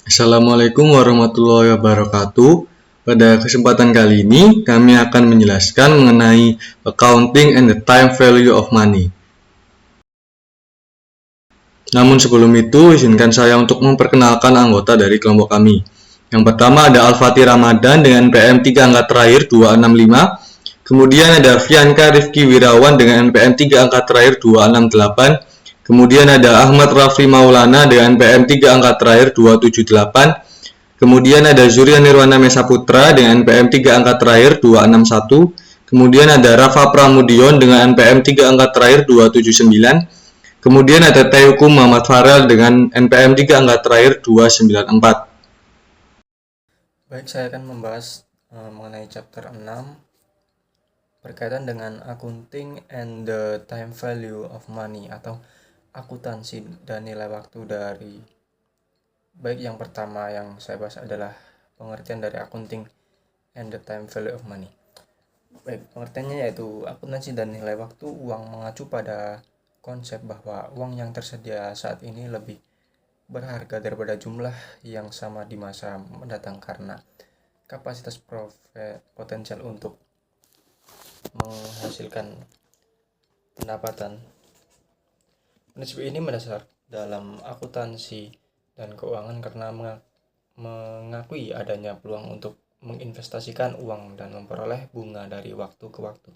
Assalamualaikum warahmatullahi wabarakatuh. Pada kesempatan kali ini, kami akan menjelaskan mengenai accounting and the time value of money. Namun sebelum itu, izinkan saya untuk memperkenalkan anggota dari kelompok kami. Yang pertama ada Al-Fatih Ramadan dengan NPM 3 angka terakhir 265. Kemudian ada Fianka Rifki Wirawan dengan NPM 3 angka terakhir 268. Kemudian ada Ahmad Rafli Maulana dengan NPM 3 angka terakhir 278. Kemudian ada Zurian Nirwana Mesa Putra dengan NPM 3 angka terakhir 261. Kemudian ada Rafa Pramudion dengan NPM 3 angka terakhir 279. Kemudian ada Teuku Muhammad Farel dengan NPM 3 angka terakhir 294. Baik, saya akan membahas mengenai chapter 6 berkaitan dengan accounting and the time value of money atau akuntansi dan nilai waktu dari. Baik, yang pertama yang saya bahas adalah pengertian dari accounting and the time value of money. Baik, pengertiannya yaitu akuntansi dan nilai waktu uang mengacu pada konsep bahwa uang yang tersedia saat ini lebih berharga daripada jumlah yang sama di masa mendatang karena kapasitas potensial untuk menghasilkan pendapatan. Prinsip ini mendasar dalam akuntansi dan keuangan karena mengakui adanya peluang untuk menginvestasikan uang dan memperoleh bunga dari waktu ke waktu.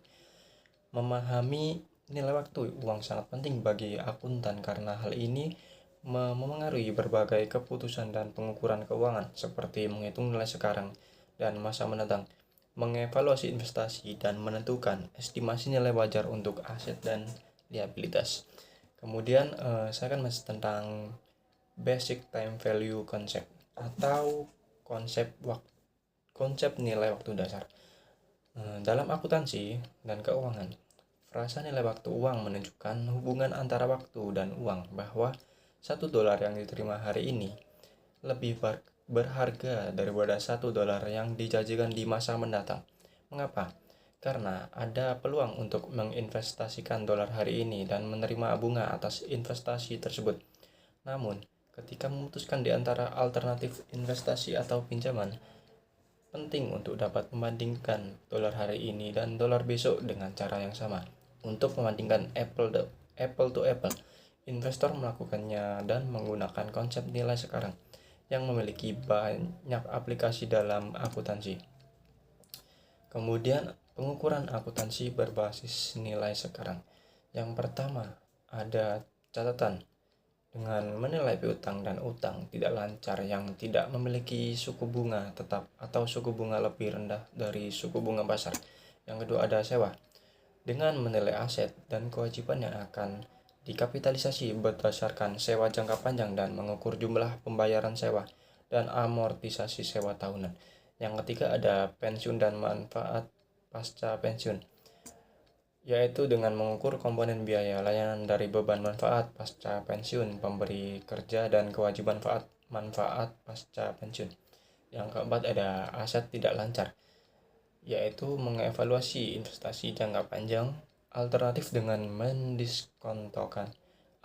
Memahami nilai waktu uang sangat penting bagi akuntan karena hal ini memengaruhi berbagai keputusan dan pengukuran keuangan seperti menghitung nilai sekarang dan masa mendatang, mengevaluasi investasi dan menentukan estimasi nilai wajar untuk aset dan liabilitas. Kemudian saya akan bahas tentang basic time value concept atau konsep nilai waktu dasar. Dalam akuntansi dan keuangan, frasa nilai waktu uang menunjukkan hubungan antara waktu dan uang, bahwa $1 yang diterima hari ini lebih berharga daripada $1 yang dijanjikan di masa mendatang. Mengapa? Karena ada peluang untuk menginvestasikan dolar hari ini dan menerima bunga atas investasi tersebut. Namun, ketika memutuskan di antara alternatif investasi atau pinjaman, penting untuk dapat membandingkan dolar hari ini dan dolar besok dengan cara yang sama. Untuk membandingkan apple to apple, investor melakukannya dan menggunakan konsep nilai sekarang yang memiliki banyak aplikasi dalam akuntansi. Kemudian, pengukuran akuntansi berbasis nilai sekarang. Yang pertama, ada catatan dengan menilai piutang dan utang tidak lancar yang tidak memiliki suku bunga tetap atau suku bunga lebih rendah dari suku bunga pasar. Yang kedua ada sewa dengan menilai aset dan kewajiban yang akan dikapitalisasi berdasarkan sewa jangka panjang dan mengukur jumlah pembayaran sewa dan amortisasi sewa tahunan. Yang ketiga ada pensiun dan manfaat pasca pensiun, yaitu dengan mengukur komponen biaya layanan dari beban manfaat pasca pensiun pemberi kerja dan kewajiban manfaat pasca pensiun. Yang keempat ada aset tidak lancar, yaitu mengevaluasi investasi jangka panjang alternatif dengan mendiskontokan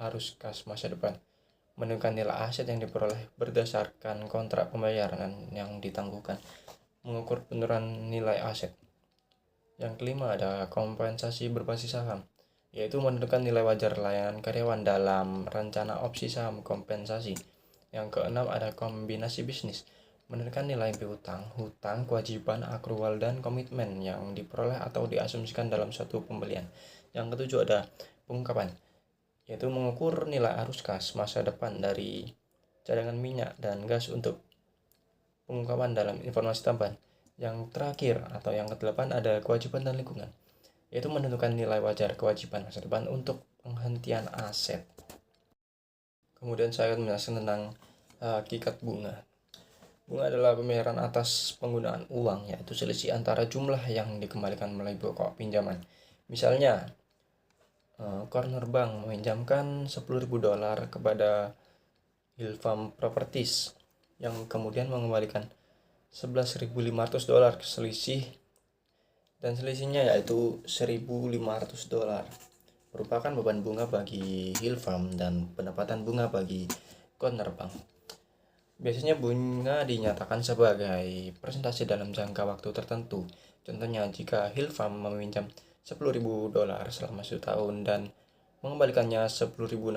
arus kas masa depan, menentukan nilai aset yang diperoleh berdasarkan kontrak pembayaran yang ditangguhkan, mengukur penurunan nilai aset. Yang kelima ada kompensasi berbasis saham, yaitu menentukan nilai wajar layanan karyawan dalam rencana opsi saham kompensasi. Yang keenam ada kombinasi bisnis, menentukan nilai piutang, hutang, kewajiban, akrual, dan komitmen yang diperoleh atau diasumsikan dalam suatu pembelian. Yang ketujuh ada pengungkapan, yaitu mengukur nilai arus kas masa depan dari cadangan minyak dan gas untuk pengungkapan dalam informasi tambahan. Yang terakhir atau yang kedelapan ada kewajiban dan lingkungan, yaitu menentukan nilai wajar kewajiban masa depan untuk penghentian aset. Kemudian saya akan menjelaskan tentang hakikat bunga. Bunga adalah pembayaran atas penggunaan uang, yaitu selisih antara jumlah yang dikembalikan melalui pokok pinjaman. Misalnya, Corner Bank meminjamkan $10.000 kepada Hillfarm Properties yang kemudian mengembalikan $11.500 selisih, dan selisihnya yaitu $1.500 merupakan beban bunga bagi Hillfarm dan pendapatan bunga bagi Corner Bank. Biasanya bunga dinyatakan sebagai presentasi dalam jangka waktu tertentu. Contohnya, jika Hilfam meminjam $10.000 selama 1 tahun dan mengembalikannya $10.600,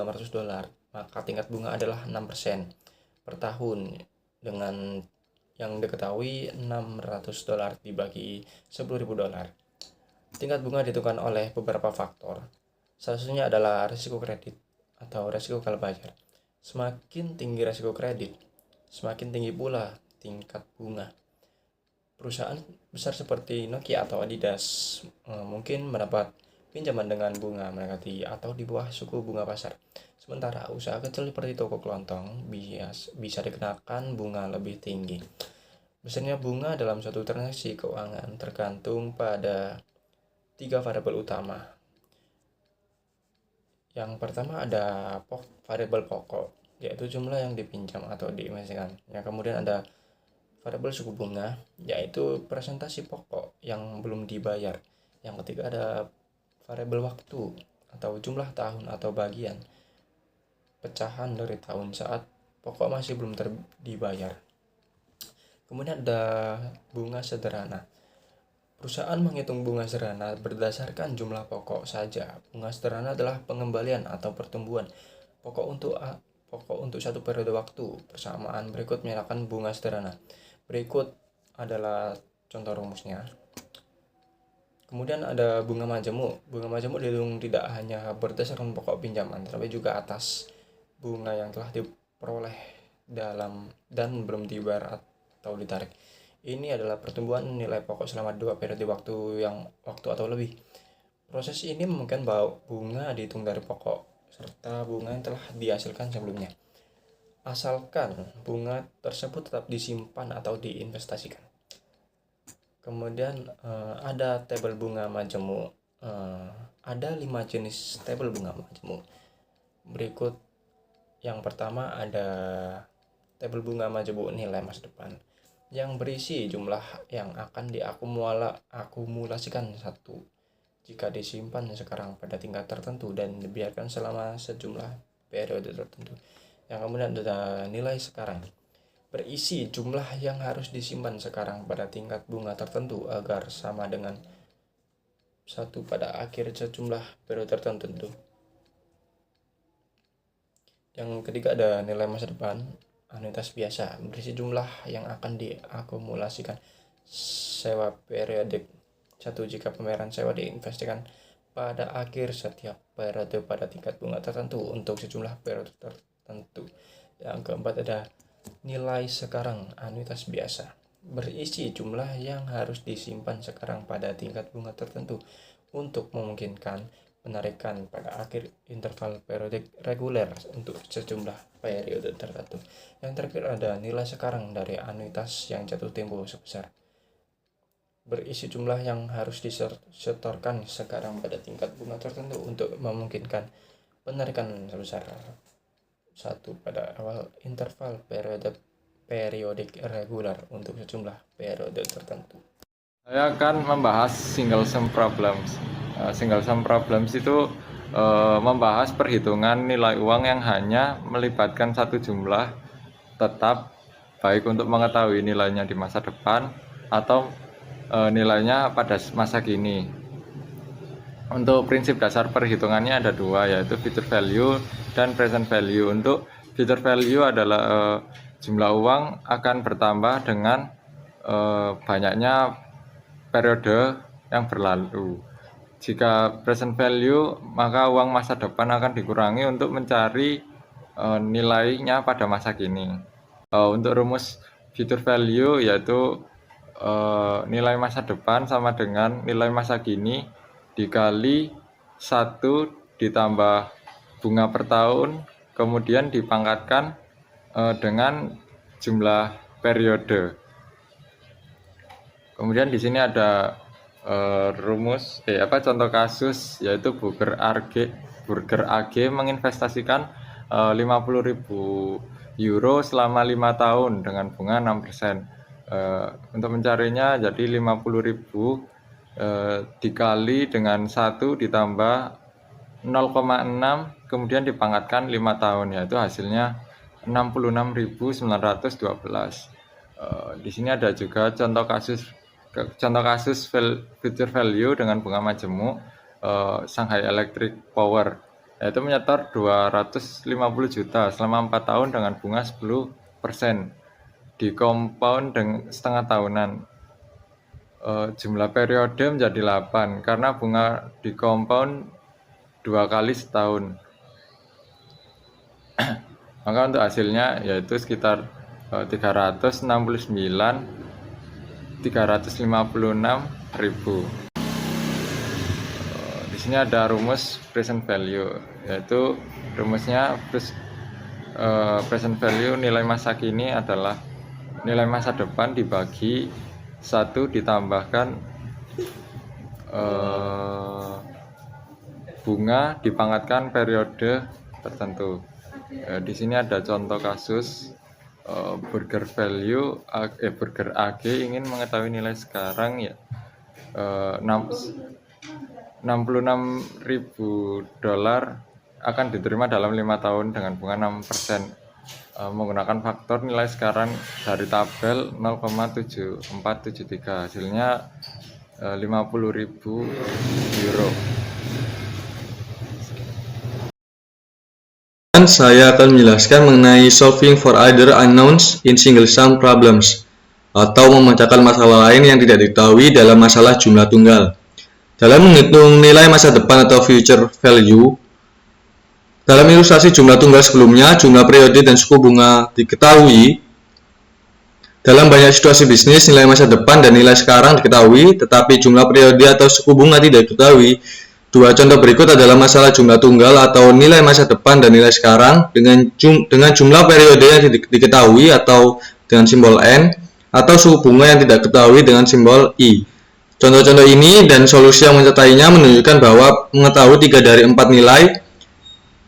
maka tingkat bunga adalah 6% per tahun. Dengan yang diketahui, $600 dibagi $10.000. Tingkat bunga ditentukan oleh beberapa faktor. Salah satunya adalah risiko kredit atau risiko gagal bayar. Semakin tinggi risiko kredit, semakin tinggi pula tingkat bunga. Perusahaan besar seperti Nokia atau Adidas mungkin mendapat pinjaman dengan bunga mendekati atau di bawah suku bunga pasar. Sementara usaha kecil seperti toko kelontong bisa dikenakan bunga lebih tinggi. Besarnya bunga dalam suatu transaksi keuangan tergantung pada 3 variabel utama. Yang pertama ada variabel pokok, yaitu jumlah yang dipinjam atau diinvestasikan. Yang kemudian ada variabel suku bunga, yaitu presentasi pokok yang belum dibayar. Yang ketiga ada variabel waktu atau jumlah tahun atau bagian pecahan dari tahun saat pokok masih belum dibayar. Kemudian ada bunga sederhana. Perusahaan menghitung bunga sederhana berdasarkan jumlah pokok saja. Bunga sederhana adalah pengembalian atau pertumbuhan pokok untuk satu periode waktu. Persamaan berikut menyatakan bunga sederhana. Berikut adalah contoh rumusnya. Kemudian ada bunga majemuk. Bunga majemuk dihitung tidak hanya berdasarkan pokok pinjaman, tetapi juga atas bunga yang telah diperoleh dan belum dibayar atau ditarik. Ini adalah pertumbuhan nilai pokok selama 2 periode waktu atau lebih. Proses ini memungkinkan bahwa bunga dihitung dari pokok serta bunga yang telah dihasilkan sebelumnya, asalkan bunga tersebut tetap disimpan atau diinvestasikan. Kemudian ada tabel bunga majemuk. Ada 5 jenis tabel bunga majemuk. Berikut yang pertama ada tabel bunga majemuk nilai masa depan, yang berisi jumlah yang akan diakumulasikan satu jika disimpan sekarang pada tingkat tertentu dan dibiarkan selama sejumlah periode tertentu. Yang kemudian ada nilai sekarang, berisi jumlah yang harus disimpan sekarang pada tingkat bunga tertentu agar sama dengan satu pada akhir sejumlah periode tertentu. Yang ketiga ada nilai masa depan, anuitas biasa, berisi jumlah yang akan diakumulasikan sewa periodik satu jika pembayaran sewa diinvestasikan pada akhir setiap periode pada tingkat bunga tertentu untuk sejumlah periode tertentu. Yang keempat ada nilai sekarang, anuitas biasa, berisi jumlah yang harus disimpan sekarang pada tingkat bunga tertentu untuk memungkinkan penarikan pada akhir interval periodik reguler untuk sejumlah periode tertentu. Yang terakhir ada nilai sekarang dari anuitas yang jatuh tempo sebesar, berisi jumlah yang harus disetorkan sekarang pada tingkat bunga tertentu untuk memungkinkan penarikan sebesar satu pada awal interval periodik reguler untuk sejumlah periode tertentu. Saya akan membahas single sum problems. Single sum problems itu membahas perhitungan nilai uang yang hanya melibatkan satu jumlah tetap, baik untuk mengetahui nilainya di masa depan atau nilainya pada masa kini. Untuk prinsip dasar perhitungannya ada 2, yaitu future value dan present value. Untuk future value adalah jumlah uang akan bertambah dengan banyaknya periode yang berlalu. Jika present value, maka uang masa depan akan dikurangi untuk mencari nilainya pada masa kini. Untuk rumus future value yaitu nilai masa depan sama dengan nilai masa kini dikali 1 ditambah bunga per tahun, kemudian dipangkatkan dengan jumlah periode. Kemudian di sini ada contoh kasus, yaitu Burger AG menginvestasikan 50.000 euro selama 5 tahun dengan bunga 6%. Untuk mencarinya jadi 50.000 dikali dengan 1 ditambah 0,6 kemudian dipangkatkan 5 tahun, yaitu hasilnya 66.912. Di sini ada juga contoh kasus future value dengan bunga majemuk Shanghai Electric Power, yaitu menyetor 250 juta selama 4 tahun dengan bunga 10% di compound setengah tahunan. Jumlah periode menjadi 8 karena bunga di compound 2 kali setahun. Maka untuk hasilnya yaitu sekitar 359.356.000. Di sini ada rumus present value, yaitu rumusnya present value nilai masa kini adalah nilai masa depan dibagi 1 ditambahkan bunga dipangkatkan periode tertentu. Di sini ada contoh kasus Burger AG ingin mengetahui nilai sekarang ya $66.000 akan diterima dalam 5 tahun dengan bunga 6%, menggunakan faktor nilai sekarang dari tabel 0,7473, hasilnya €50.000. Saya akan menjelaskan mengenai solving for other unknowns in single sum problems, atau memecahkan masalah lain yang tidak diketahui dalam masalah jumlah tunggal. Dalam menghitung nilai masa depan atau future value, dalam ilustrasi jumlah tunggal sebelumnya, jumlah periode dan suku bunga diketahui. Dalam banyak situasi bisnis, nilai masa depan dan nilai sekarang diketahui, tetapi jumlah periode atau suku bunga tidak diketahui. Dua contoh berikut adalah masalah jumlah tunggal atau nilai masa depan dan nilai sekarang dengan jumlah periode yang diketahui atau dengan simbol N, atau suku bunga yang tidak diketahui dengan simbol I. Contoh-contoh ini dan solusi yang menyertainya menunjukkan bahwa mengetahui 3 dari 4 nilai.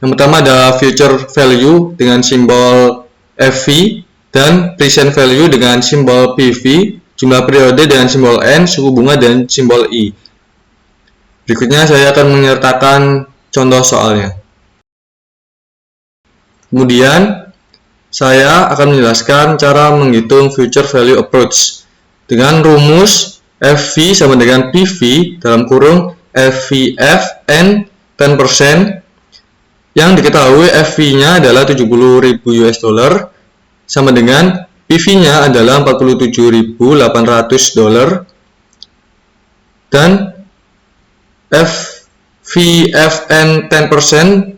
Yang pertama adalah future value dengan simbol FV dan present value dengan simbol PV, jumlah periode dengan simbol N, suku bunga dan simbol I. Berikutnya saya akan menyertakan contoh soalnya. Kemudian saya akan menjelaskan cara menghitung future value approach dengan rumus FV sama dengan PV dalam kurung FVF N 10%, yang diketahui FV-nya adalah $70.000 sama dengan PV-nya adalah $47.800 dan FVFN 10%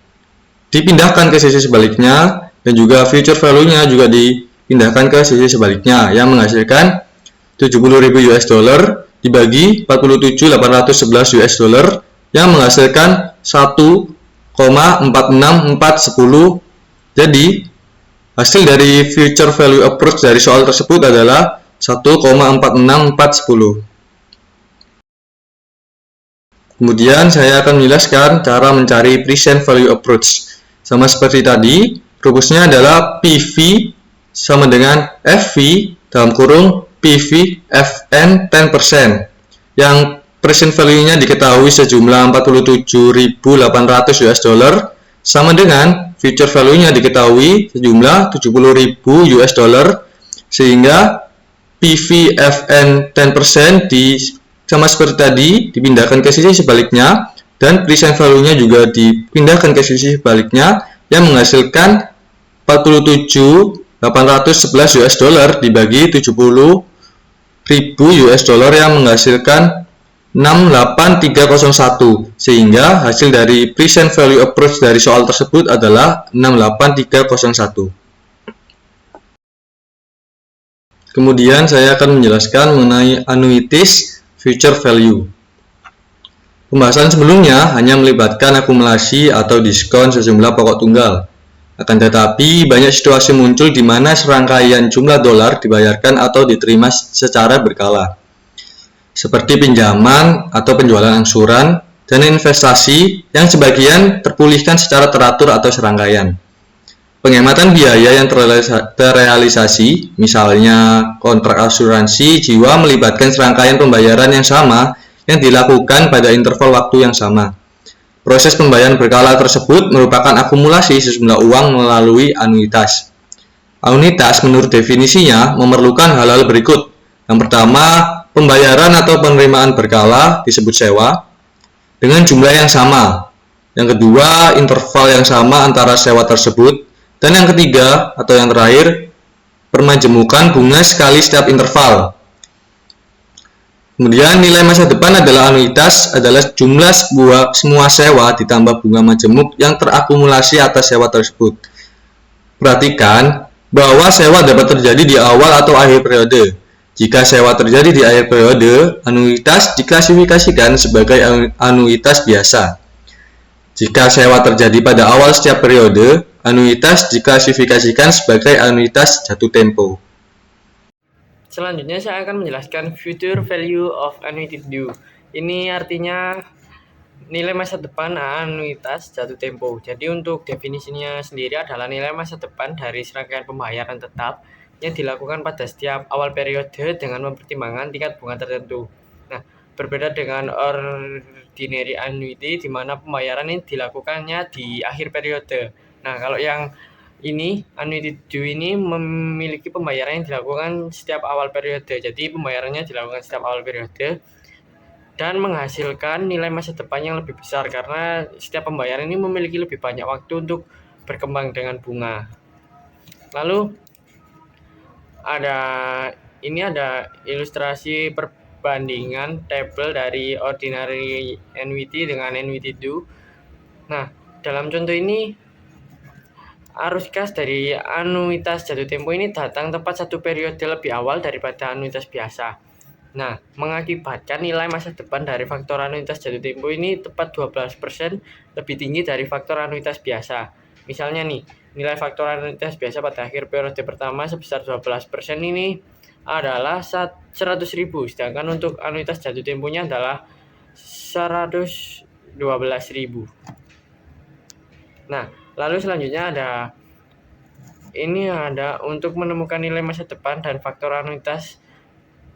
dipindahkan ke sisi sebaliknya, dan juga future value-nya juga dipindahkan ke sisi sebaliknya yang menghasilkan $70.000 dibagi $47.811 yang menghasilkan 1,46410. Jadi hasil dari future value approach dari soal tersebut adalah 1,46410. Kemudian saya akan menjelaskan cara mencari present value approach. Sama seperti tadi, rumusnya adalah PV sama dengan FV dalam kurung PV FN 10%, yang present value-nya diketahui sejumlah $47.800 sama dengan future value-nya diketahui sejumlah $70.000, sehingga PV FN 10% sama seperti tadi dipindahkan ke sisi sebaliknya, dan present value-nya juga dipindahkan ke sisi sebaliknya yang menghasilkan $47.811 dibagi $70.000 yang menghasilkan 68301, sehingga hasil dari present value approach dari soal tersebut adalah 68301. Kemudian saya akan menjelaskan mengenai annuities future value. Pembahasan sebelumnya hanya melibatkan akumulasi atau diskon sejumlah pokok tunggal. Akan tetapi, banyak situasi muncul di mana serangkaian jumlah dolar dibayarkan atau diterima secara berkala, seperti pinjaman atau penjualan angsuran, dan investasi yang sebagian terpulihkan secara teratur atau serangkaian. Penghematan biaya yang terrealisasi, misalnya kontrak asuransi jiwa melibatkan serangkaian pembayaran yang sama yang dilakukan pada interval waktu yang sama. Proses pembayaran berkala tersebut merupakan akumulasi sejumlah uang melalui anuitas. Anuitas menurut definisinya memerlukan hal-hal berikut. Yang pertama, pembayaran atau penerimaan berkala disebut sewa dengan jumlah yang sama. Yang kedua, interval yang sama antara sewa tersebut. Dan yang ketiga atau yang terakhir, permajemukan bunga sekali setiap interval. Kemudian nilai masa depan adalah anuitas adalah jumlah semua sewa ditambah bunga majemuk yang terakumulasi atas sewa tersebut. Perhatikan bahwa sewa dapat terjadi di awal atau akhir periode. Jika sewa terjadi di akhir periode, anuitas diklasifikasikan sebagai anuitas biasa. Jika sewa terjadi pada awal setiap periode, anuitas diklasifikasikan sebagai anuitas jatuh tempo. Selanjutnya saya akan menjelaskan future value of annuity due. Ini artinya nilai masa depan anuitas jatuh tempo. Jadi untuk definisinya sendiri adalah nilai masa depan dari serangkaian pembayaran tetap yang dilakukan pada setiap awal periode dengan mempertimbangkan tingkat bunga tertentu. Nah, berbeda dengan ordinary annuity di mana pembayaran ini dilakukannya di akhir periode. Nah, kalau yang ini annuity due ini memiliki pembayaran yang dilakukan setiap awal periode. Jadi pembayarannya dilakukan setiap awal periode dan menghasilkan nilai masa depan yang lebih besar karena setiap pembayaran ini memiliki lebih banyak waktu untuk berkembang dengan bunga. Lalu ada ilustrasi perbandingan tabel dari ordinary annuity dengan annuity due. Nah, dalam contoh ini arus kas dari anuitas jatuh tempo ini datang tepat satu periode lebih awal daripada anuitas biasa. Nah, mengakibatkan nilai masa depan dari faktor anuitas jatuh tempo ini tepat 12% lebih tinggi dari faktor anuitas biasa. Misalnya nih, nilai faktor anuitas biasa pada akhir periode pertama sebesar 12% ini adalah 100.000, sedangkan untuk anuitas jatuh temponya adalah 112.000. Nah, lalu selanjutnya ada untuk menemukan nilai masa depan dan faktor anuitas,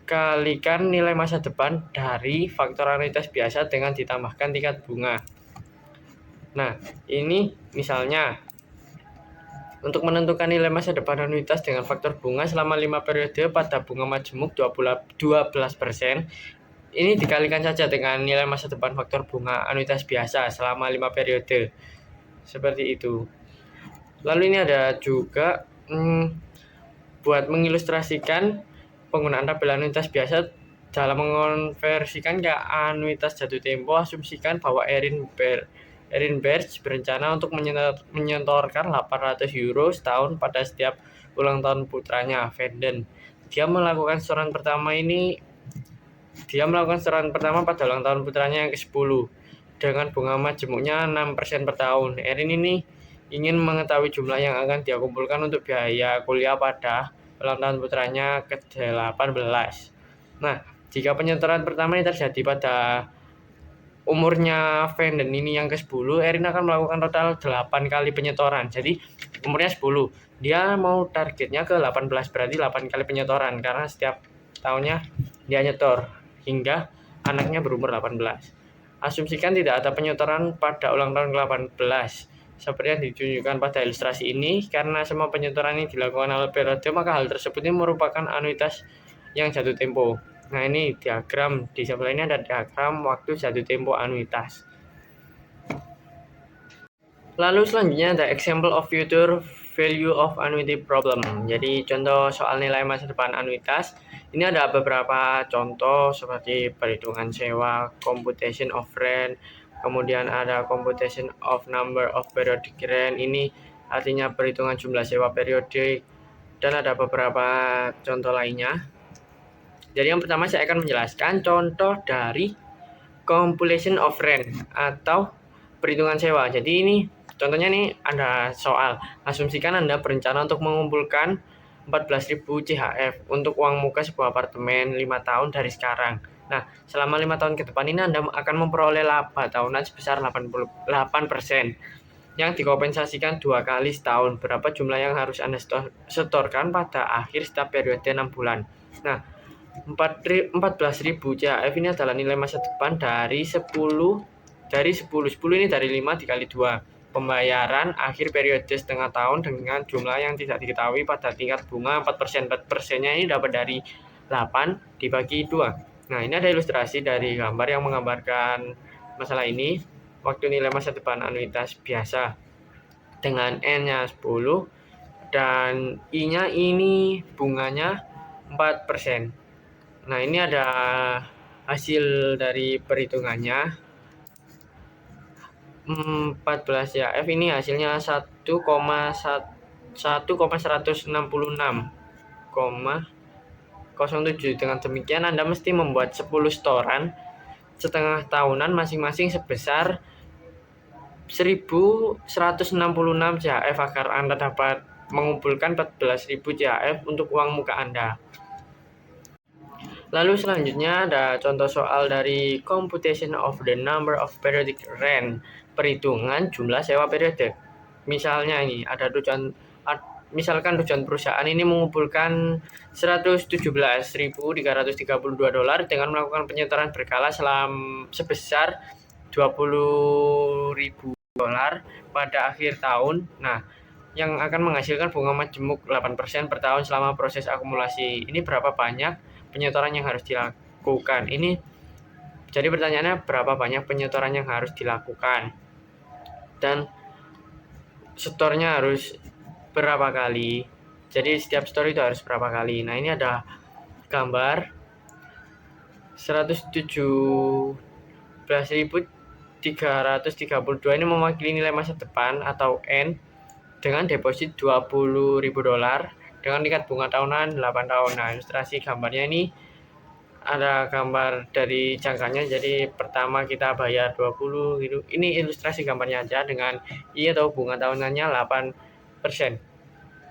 kalikan nilai masa depan dari faktor anuitas biasa dengan ditambahkan tingkat bunga. Nah, ini misalnya untuk menentukan nilai masa depan anuitas dengan faktor bunga selama 5 periode pada bunga majemuk 12%, ini dikalikan saja dengan nilai masa depan faktor bunga anuitas biasa selama 5 periode. Seperti itu. Lalu ini ada juga buat mengilustrasikan penggunaan tabel anuitas biasa dalam mengonversikan ke anuitas jatuh tempo. Asumsikan bahwa Erin Berge berencana untuk menyetorkan 800 euro setahun pada setiap ulang tahun putranya, Vanden. Dia melakukan setoran pertama pada ulang tahun putranya yang ke-10 dengan bunga majemuknya 6% per tahun. Erin ini ingin mengetahui jumlah yang akan dia kumpulkan untuk biaya kuliah pada ulang tahun putranya ke-18. Nah, jika penyetoran pertama ini terjadi pada umurnya Vanden ini yang ke-10, Erin akan melakukan total 8 kali penyetoran. Jadi umurnya 10, dia mau targetnya ke 18, berarti 8 kali penyetoran karena setiap tahunnya dia nyetor hingga anaknya berumur 18. Asumsikan tidak ada penyetoran pada ulang tahun ke-18 seperti yang ditunjukkan pada ilustrasi ini. Karena semua penyetoran ini dilakukan awal periode, maka hal tersebut ini merupakan anuitas yang jatuh tempo. Nah, ini diagram di sebelah ini ada diagram waktu jatuh tempo anuitas. Lalu selanjutnya ada example of future value of annuity problem. Jadi contoh soal nilai masa depan anuitas. Ini ada beberapa contoh seperti perhitungan sewa, computation of rent, kemudian ada computation of number of periodic rent. Ini artinya perhitungan jumlah sewa periodik, dan ada beberapa contoh lainnya. Jadi yang pertama saya akan menjelaskan contoh dari compilation of rent atau perhitungan sewa. Jadi ini contohnya nih ada soal, asumsikan Anda berencana untuk mengumpulkan 14.000 CHF untuk uang muka sebuah apartemen 5 tahun dari sekarang. Nah, selama 5 tahun ke depan ini Anda akan memperoleh laba tahunan sebesar 88% yang dikompensasikan 2 kali setahun. Berapa jumlah yang harus Anda setorkan pada akhir setiap periode 6 bulan. Nah, 14.000 CHF ini adalah nilai masa depan dari 10 ini dari 5 dikali 2. pembayaran akhir periode setengah tahun dengan jumlah yang tidak diketahui pada tingkat bunga 4%. 4%-nya ini dapat dari 8 dibagi 2. Nah, ini ada ilustrasi dari gambar yang menggambarkan masalah ini. Waktu nilai masa depan anuitas biasa dengan N-nya 10 dan I-nya ini bunganya 4%. Nah, ini ada hasil dari perhitungannya. 14 ya, F ini hasilnya 1,166,07. Dengan demikian Anda mesti membuat 10 setoran setengah tahunan masing-masing sebesar 1.166 CHF agar Anda dapat mengumpulkan 14.000 CHF untuk uang muka Anda. Lalu selanjutnya ada contoh soal dari computation of the number of periodic rent, perhitungan jumlah sewa periode. Misalnya ini ada misalkan tujuan perusahaan ini mengumpulkan $117.332 dengan melakukan penyetoran berkala sebesar $20.000 pada akhir tahun. Nah, yang akan menghasilkan bunga majemuk 8% per tahun selama proses akumulasi. Ini berapa banyak penyetoran yang harus dilakukan? Ini jadi pertanyaannya, berapa banyak penyetoran yang harus dilakukan dan setornya harus berapa kali. Jadi setiap store itu harus berapa kali. Nah, ini ada gambar 117.332 ini mewakili nilai masa depan atau N dengan deposit $20.000 dengan tingkat bunga tahunan 8 tahun. Nah, ilustrasi gambarnya ini ada gambar dari jangkanya. Jadi pertama kita bayar 20 gitu. Ini ilustrasi gambarnya aja dengan I atau bunga tahunannya 8%.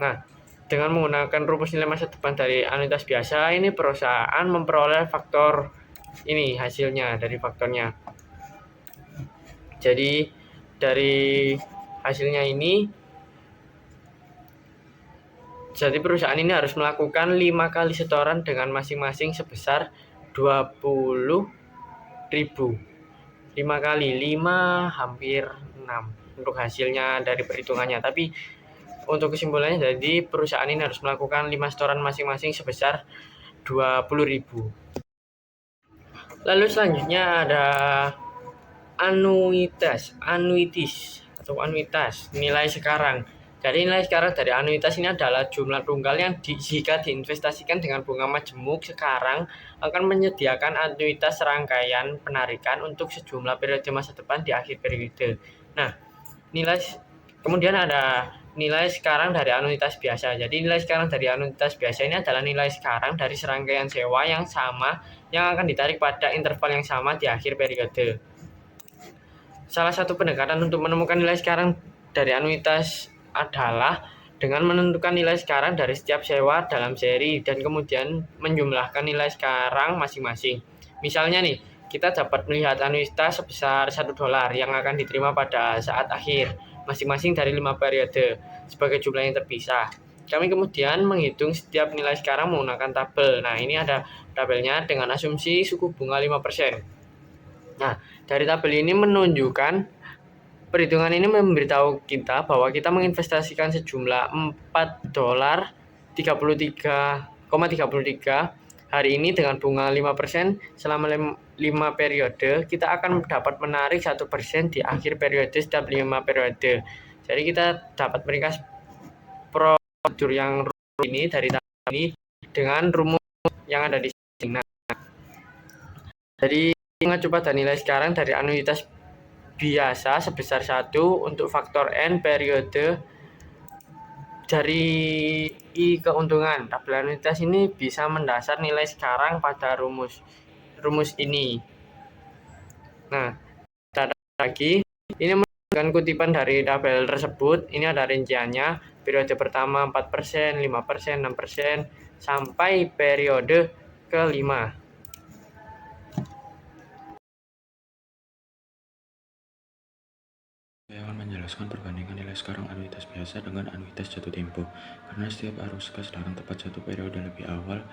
Nah, dengan menggunakan rumus nilai masa depan dari anuitas biasa, ini perusahaan memperoleh faktor ini hasilnya dari faktornya. Jadi dari hasilnya ini, jadi perusahaan ini harus melakukan 5 kali setoran dengan masing-masing sebesar 20.000. 5 kali 5 hampir 6 untuk hasilnya dari perhitungannya. Tapi untuk kesimpulannya, jadi perusahaan ini harus melakukan 5 setoran masing-masing sebesar 20.000. Lalu selanjutnya ada annuities nilai sekarang. Jadi nilai sekarang dari anuitas ini adalah jumlah tunggal yang jika diinvestasikan dengan bunga majemuk sekarang akan menyediakan anuitas rangkaian penarikan untuk sejumlah periode masa depan di akhir periode. Nah, kemudian ada nilai sekarang dari anuitas biasa. Jadi nilai sekarang dari anuitas biasa ini adalah nilai sekarang dari serangkaian sewa yang sama yang akan ditarik pada interval yang sama di akhir periode. Salah satu pendekatan untuk menemukan nilai sekarang dari anuitas adalah dengan menentukan nilai sekarang dari setiap sewa dalam seri dan kemudian menjumlahkan nilai sekarang masing-masing. Misalnya nih, kita dapat melihat anuitas sebesar $1 yang akan diterima pada saat akhir masing-masing dari 5 periode sebagai jumlah yang terpisah. Kami kemudian menghitung setiap nilai sekarang menggunakan tabel. Nah, ini ada tabelnya dengan asumsi suku bunga 5%. Nah, dari tabel ini menunjukkan, perhitungan ini memberitahu kita bahwa kita menginvestasikan sejumlah $4.33,33 hari ini dengan bunga 5% selama 5 periode. Kita akan dapat menarik 1% di akhir periode setiap 5 periode. Jadi kita dapat meringkas prosedur yang ini dari tabel ini dengan rumus yang ada di sini. Nah, jadi mengacu pada nilai sekarang dari anuitas biasa sebesar 1 untuk faktor N periode dari I keuntungan. Tabel anuitas ini bisa mendasar nilai sekarang pada rumus ini. Nah, lagi ini menunjukkan kutipan dari tabel tersebut. Ini ada rinciannya, periode pertama 4%, 5%, 6% sampai periode ke-5. Saya akan menjelaskan perbandingan nilai sekarang anuitas biasa dengan anuitas jatuh tempo, karena setiap arus kas dalam tepat 1 periode lebih awal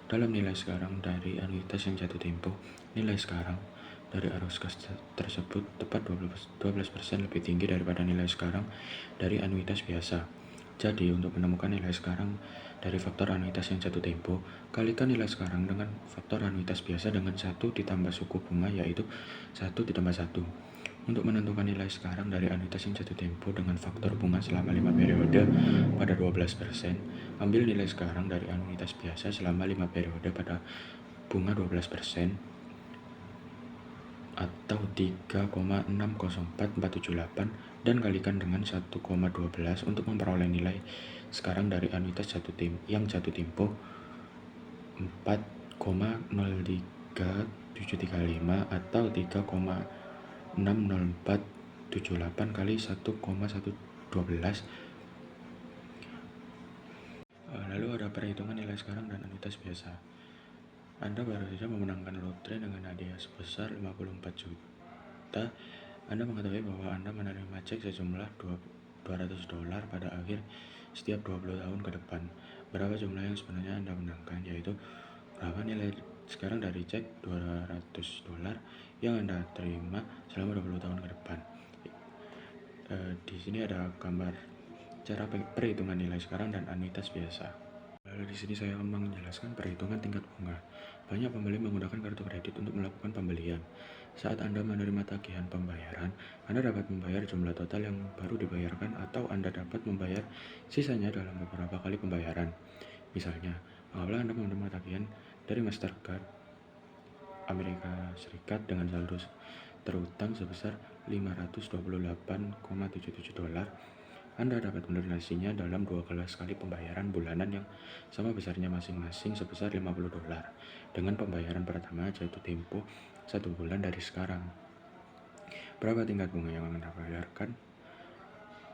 dalam nilai sekarang dari anuitas yang jatuh tempo. Nilai sekarang dari arus kas tersebut tepat 12% lebih tinggi daripada nilai sekarang dari anuitas biasa. Jadi, untuk menemukan nilai sekarang dari faktor anuitas yang jatuh tempo, kalikan nilai sekarang dengan faktor anuitas biasa dengan 1 ditambah suku bunga, yaitu 1 ditambah 1. Untuk menentukan nilai sekarang dari anuitas yang jatuh tempo dengan faktor bunga selama 5 periode pada 12%, ambil nilai sekarang dari anuitas biasa selama 5 periode pada bunga 12%, atau 3,604478, dan kalikan dengan 1,12 untuk memperoleh nilai sekarang dari anuitas yang jatuh tempo 4,03735 atau 3,60478 kali 1,112. Lalu ada perhitungan nilai sekarang dan anuitas biasa. Anda baru saja memenangkan lotre dengan hadiah sebesar 54 juta. Anda mengetahui bahwa Anda menerima cek sejumlah $200 pada akhir setiap 20 tahun ke depan. Berapa jumlah yang sebenarnya Anda menangkan, yaitu berapa nilai sekarang dari cek $200 yang Anda terima selama 20 tahun ke depan. Di sini ada gambar cara perhitungan nilai sekarang dan anuitas biasa. Lalu di sini saya akan menjelaskan perhitungan tingkat bunga. Banyak pembeli menggunakan kartu kredit untuk melakukan pembelian. Saat Anda menerima tagihan pembayaran, Anda dapat membayar jumlah total yang baru dibayarkan, atau Anda dapat membayar sisanya dalam beberapa kali pembayaran. Misalnya, apabila Anda menerima tagihan dari Mastercard Amerika Serikat dengan saldo terutang sebesar $528,77, Anda dapat melunasinya dalam 12 kali pembayaran bulanan yang sama besarnya masing-masing sebesar $50, dengan pembayaran pertama jatuh tempo 1 bulan dari sekarang. Berapa tingkat bunga yang Anda bayarkan?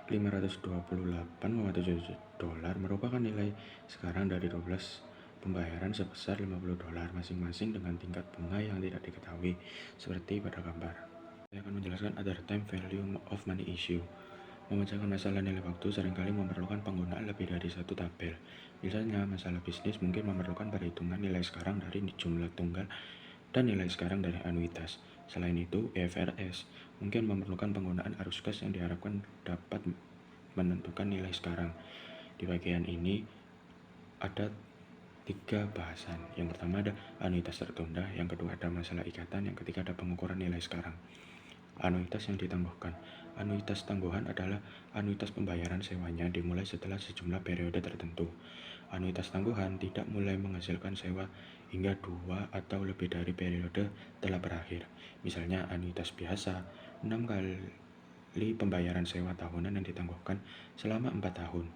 $528,77 merupakan nilai sekarang dari 12 pembayaran sebesar $50 masing-masing dengan tingkat bunga yang tidak diketahui, seperti pada gambar. Saya akan menjelaskan other time value of money issue. Memecahkan masalah nilai waktu seringkali memerlukan penggunaan lebih dari satu tabel. Misalnya, masalah bisnis mungkin memerlukan perhitungan nilai sekarang dari jumlah tunggal dan nilai sekarang dari anuitas. Selain itu, IFRS mungkin memerlukan penggunaan arus kas yang diharapkan dapat menentukan nilai sekarang. Di bagian ini ada 3 bahasan. Yang pertama ada anuitas tertunda, yang kedua ada masalah ikatan, yang ketiga ada pengukuran nilai sekarang. Anuitas yang ditangguhkan. Anuitas tangguhan adalah anuitas pembayaran sewanya dimulai setelah sejumlah periode tertentu. Anuitas tangguhan tidak mulai menghasilkan sewa hingga 2 atau lebih dari periode telah berakhir. Misalnya anuitas biasa 6 kali pembayaran sewa tahunan yang ditangguhkan selama 4 tahun.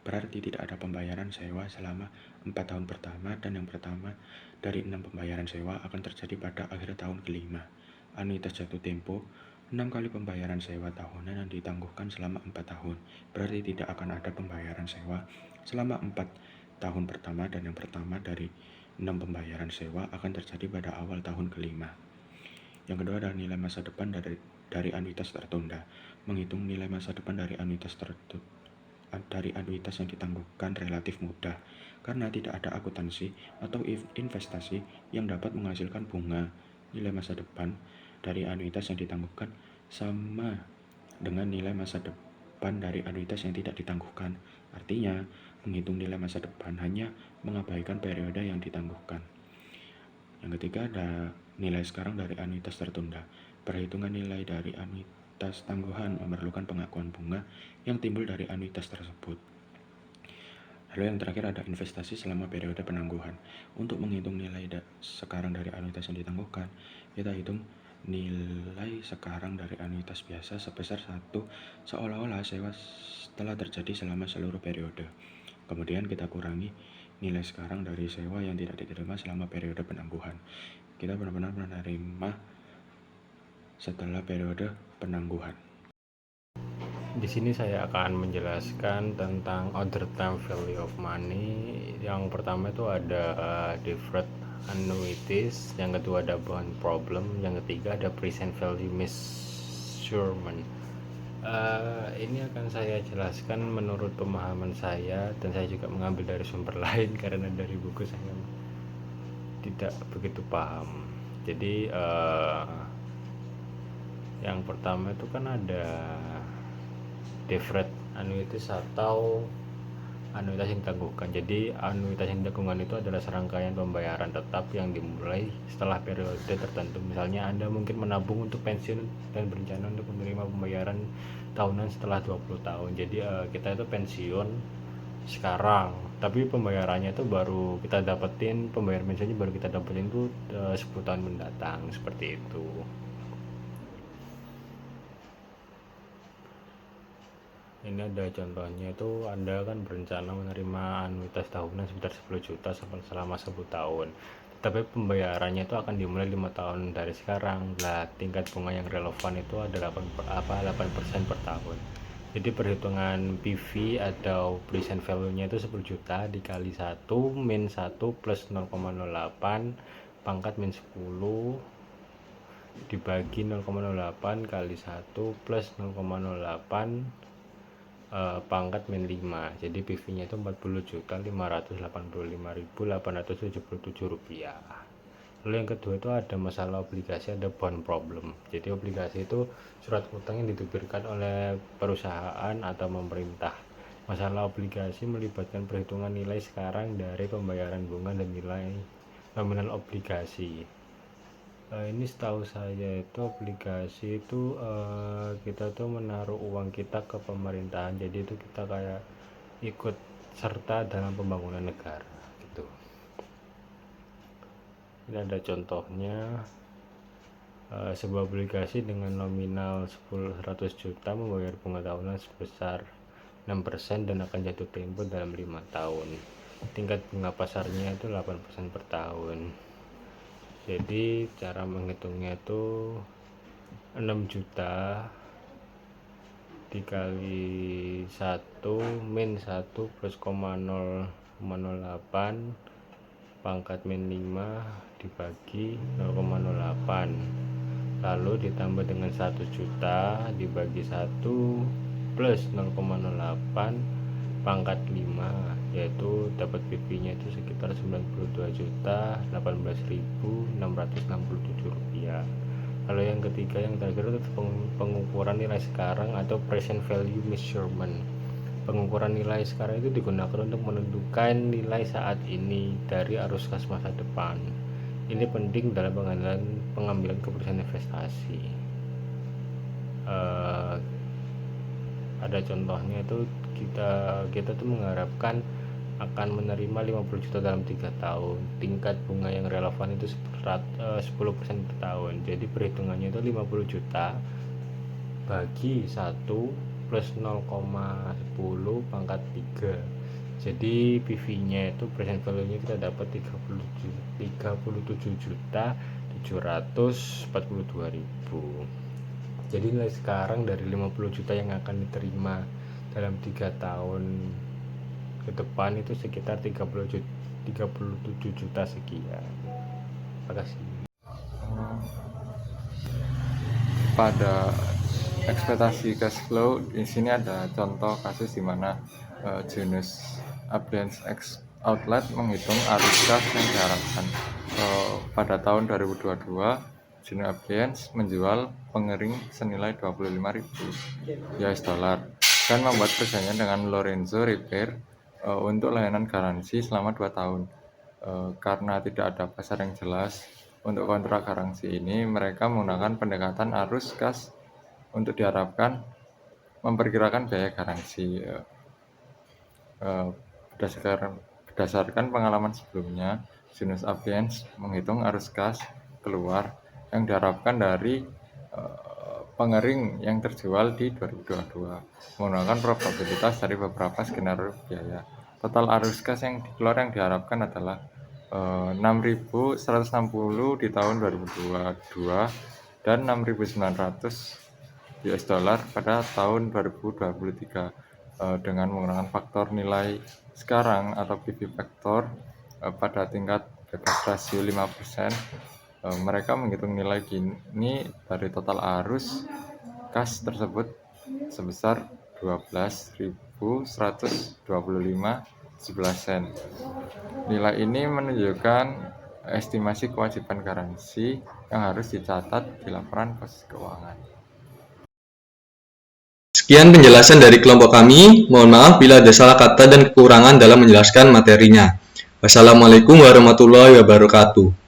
Berarti tidak ada pembayaran sewa selama 4 tahun pertama, dan yang pertama dari 6 pembayaran sewa akan terjadi pada akhir tahun kelima. Anuitas jatuh tempo 6 kali pembayaran sewa tahunan yang ditangguhkan selama 4 tahun. Berarti tidak akan ada pembayaran sewa selama 4 tahun pertama, dan yang pertama dari 6 pembayaran sewa akan terjadi pada awal tahun kelima. Yang kedua adalah nilai masa depan dari anuitas tertunda. Menghitung nilai masa depan dari anuitas yang ditangguhkan relatif mudah, karena tidak ada akuntansi atau investasi yang dapat menghasilkan bunga. Nilai masa depan dari anuitas yang ditangguhkan sama dengan nilai masa depan dari anuitas yang tidak ditangguhkan. Artinya, menghitung nilai masa depan hanya mengabaikan periode yang ditangguhkan. Yang ketiga ada nilai sekarang dari anuitas tertunda. Perhitungan nilai dari anuitas tangguhan memerlukan pengakuan bunga yang timbul dari anuitas tersebut. Lalu yang terakhir ada investasi selama periode penangguhan. Untuk menghitung nilai sekarang dari anuitas yang ditangguhkan, kita hitung nilai sekarang dari anuitas biasa sebesar 1 seolah-olah sewa telah terjadi selama seluruh periode. Kemudian kita kurangi nilai sekarang dari sewa yang tidak diterima selama periode penangguhan. Kita benar-benar menerima setelah periode penangguhan. Di sini saya akan menjelaskan tentang other time value of money. Yang pertama itu ada deferred annuities, yang kedua ada bond problem, yang ketiga ada present value measurement. Ini akan saya jelaskan menurut pemahaman saya, dan saya juga mengambil dari sumber lain karena dari buku saya tidak begitu paham. Jadi yang pertama itu kan ada deferred annuities atau anuitas yang ditangguhkan. Jadi anuitas yang ditangguhkan itu adalah serangkaian pembayaran tetap yang dimulai setelah periode tertentu. Misalnya Anda mungkin menabung untuk pensiun dan berencana untuk menerima pembayaran tahunan setelah 20 tahun. Jadi kita itu pensiun sekarang, tapi pembayarannya itu baru kita dapetin, pembayaran pensiunnya baru kita dapetin itu 10 tahun mendatang, seperti itu. Ini ada contohnya, itu Anda kan berencana menerima anuitas tahunan sebesar 10 juta selama 10 tahun. Tapi pembayarannya itu akan dimulai 5 tahun dari sekarang. Lah, tingkat bunga yang relevan itu ada 8% per tahun. Jadi perhitungan PV atau present value-nya itu 10 juta dikali 1 min 1 plus 0,08 pangkat min 10 dibagi 0,08 kali 1 plus 0,08 pangkat min 5. Jadi PV nya itu 40.585.877 rupiah. Lalu yang kedua itu ada masalah obligasi, ada bond problem. Jadi obligasi itu surat utang yang ditubirkan oleh perusahaan atau pemerintah. Masalah obligasi melibatkan perhitungan nilai sekarang dari pembayaran bunga dan nilai nominal obligasi. Ini setahu saya itu obligasi itu kita tuh menaruh uang kita ke pemerintahan, jadi itu kita kayak ikut serta dalam pembangunan negara gitu. Ini ada contohnya, sebuah obligasi dengan nominal 100 juta membayar bunga tahunan sebesar 6% dan akan jatuh tempo dalam 5 tahun. Tingkat bunga pasarnya itu 8% per tahun. Jadi cara menghitungnya itu 6 juta dikali 1 min 1 plus 0,08 pangkat min 5 dibagi 0,08, lalu ditambah dengan 1 juta dibagi 1 plus 0,08 pangkat 5, yaitu dapat PV nya itu sekitar 92.018.667 rupiah. Lalu yang ketiga, yang terakhir itu pengukuran nilai sekarang atau present value measurement. Pengukuran nilai sekarang itu digunakan untuk menentukan nilai saat ini dari arus kas masa depan. Ini penting dalam pengambilan keputusan investasi. Ada contohnya itu kita tuh mengharapkan akan menerima 50 juta dalam 3 tahun. Tingkat bunga yang relevan itu 10% per tahun. Jadi perhitungannya itu 50 juta bagi 1 plus 0,10 pangkat 3. Jadi PV nya itu present value nya kita dapat 37.742.000. Jadi nilai sekarang dari 50 juta yang akan diterima dalam 3 tahun ke depan itu sekitar 37 juta sekian. Terima kasih. Pada ekspektasi cash flow, di sini ada contoh kasus di mana Genus Appliance X Outlet menghitung arus kas yang diharapkan. Pada tahun 2022, Genus Appliance menjual pengering senilai 25.000 US dollar dan membuat perjanjian dengan Lorenzo Repair untuk layanan garansi selama 2 tahun. Karena tidak ada pasar yang jelas untuk kontrak garansi ini, mereka menggunakan pendekatan arus kas untuk diharapkan memperkirakan biaya garansi. Berdasarkan pengalaman sebelumnya, Genus Appliance menghitung arus kas keluar yang diharapkan dari pengering yang terjual di 2022 menggunakan probabilitas dari beberapa skenario biaya. Total arus kas yang keluar yang diharapkan adalah 6.160 di tahun 2022 dan 6.900 US dollar pada tahun 2023 dengan menggunakan faktor nilai sekarang atau PV factor pada tingkat bebas rasio 5%. Mereka menghitung nilai gini dari total arus kas tersebut sebesar 12.125,11 sen. Nilai ini menunjukkan estimasi kewajiban garansi yang harus dicatat di laporan pos keuangan. Sekian penjelasan dari kelompok kami. Mohon maaf bila ada salah kata dan kekurangan dalam menjelaskan materinya. Wassalamualaikum warahmatullahi wabarakatuh.